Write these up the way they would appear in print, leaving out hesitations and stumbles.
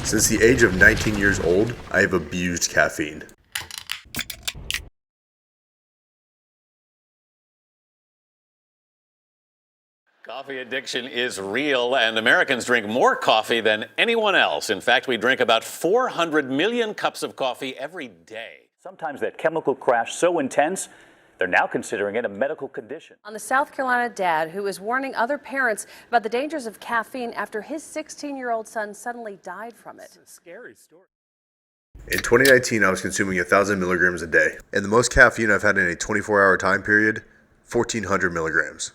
Since the age of 19 years old, I have abused caffeine. Coffee addiction is real, and Americans drink more coffee than anyone else. In fact, we drink about 400 million cups of coffee every day. Sometimes that chemical crash so intense, they're now considering it a medical condition. On the South Carolina dad who is warning other parents about the dangers of caffeine after his 16-year-old son suddenly died from it. It's a scary story. In 2019, I was consuming 1,000 milligrams a day, and the most caffeine I've had in a 24-hour time period, 1,400 milligrams.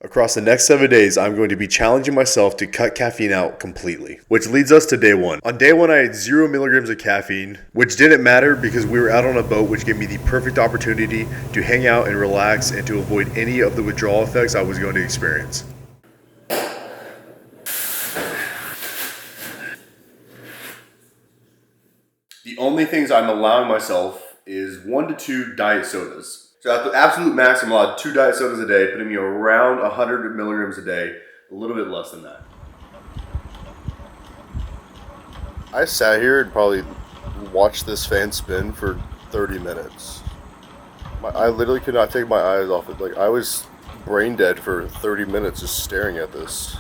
Across the next 7 days, I'm going to be challenging myself to cut caffeine out completely, which leads us to day one. On day one, I had 0 milligrams of caffeine, which didn't matter because we were out on a boat, which gave me the perfect opportunity to hang out and relax and to avoid any of the withdrawal effects I was going to experience. The only things I'm allowing myself is 1 to 2 diet sodas. So at the absolute max, I'm allowed 2 diet sodas a day, putting me around 100 milligrams a day, a little bit less than that. I sat here and probably watched this fan spin for 30 minutes. I literally could not take my eyes off it. Like, I was brain dead for 30 minutes just staring at this.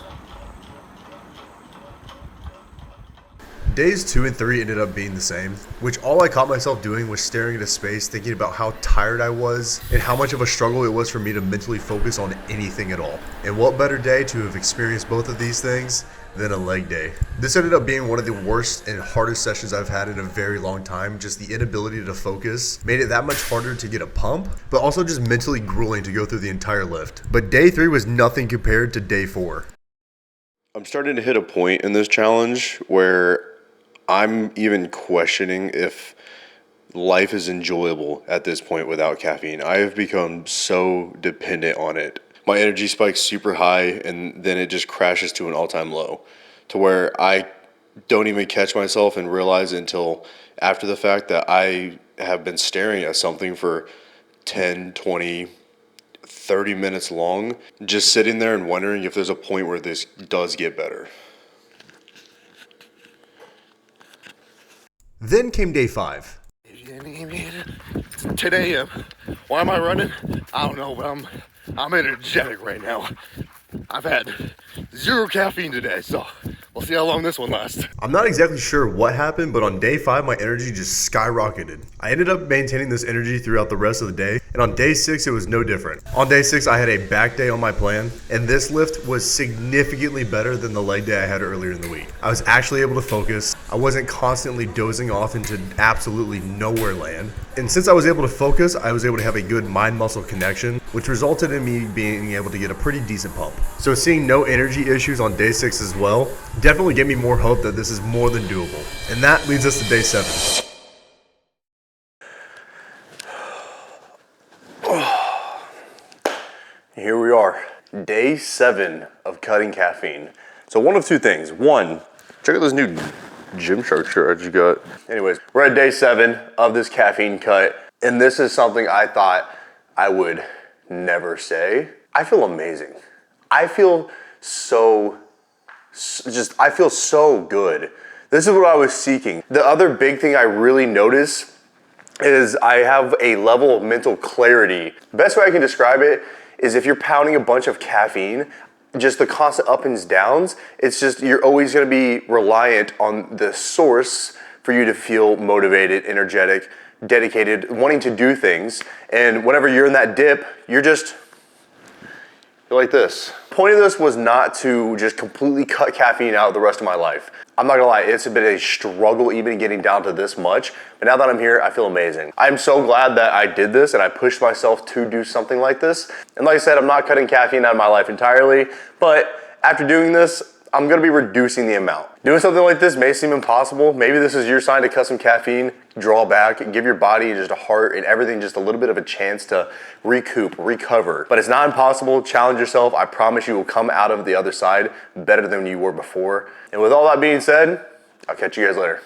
Days 2 and 3 ended up being the same, which all I caught myself doing was staring into space, thinking about how tired I was and how much of a struggle it was for me to mentally focus on anything at all. And what better day to have experienced both of these things than a leg day. This ended up being one of the worst and hardest sessions I've had in a very long time. Just the inability to focus made it that much harder to get a pump, but also just mentally grueling to go through the entire lift. But day 3 was nothing compared to day 4. I'm starting to hit a point in this challenge where I'm even questioning if life is enjoyable at this point without caffeine. I have become so dependent on it. My energy spikes super high and then it just crashes to an all-time low, to where I don't even catch myself and realize until after the fact that I have been staring at something for 10, 20, 30 minutes long, just sitting there and wondering if there's a point where this does get better. Then came day 5. It's 10 a.m. Why am I running? I don't know, but I'm energetic right now. I've had 0 caffeine today, so we'll see how long this one lasts. I'm not exactly sure what happened, but on day 5, my energy just skyrocketed. I ended up maintaining this energy throughout the rest of the day, and on day 6, it was no different. On day 6, I had a back day on my plan, and this lift was significantly better than the leg day I had earlier in the week. I was actually able to focus. I wasn't constantly dozing off into absolutely nowhere land. And since I was able to focus, I was able to have a good mind-muscle connection, which resulted in me being able to get a pretty decent pump. So seeing no energy issues on day 6 as well definitely gave me more hope that this is more than doable. And that leads us to day 7. Here we are, day 7 of cutting caffeine. So one of two things. One, check out this new GymShark shirt I just got. Anyways, we're at day 7 of this caffeine cut, and this is something I thought I would never say. I feel amazing. I feel so good. This is what I was seeking. The other big thing I really notice is I have a level of mental clarity. The best way I can describe it is if you're pounding a bunch of caffeine, just the constant ups and downs, it's just you're always gonna be reliant on the source for you to feel motivated, energetic, dedicated, wanting to do things. And whenever you're in that dip, you're like this. The point of this was not to just completely cut caffeine out the rest of my life. I'm not gonna lie, it's been a struggle even getting down to this much, but now that I'm here, I feel amazing. I'm so glad that I did this and I pushed myself to do something like this. And like I said, I'm not cutting caffeine out of my life entirely, but after doing this, I'm gonna be reducing the amount. Doing something like this may seem impossible. Maybe this is your sign to cut some caffeine, draw back, give your body just a heart and everything just a little bit of a chance to recoup, recover. But it's not impossible. Challenge yourself. I promise you will come out of the other side better than you were before. And with all that being said, I'll catch you guys later.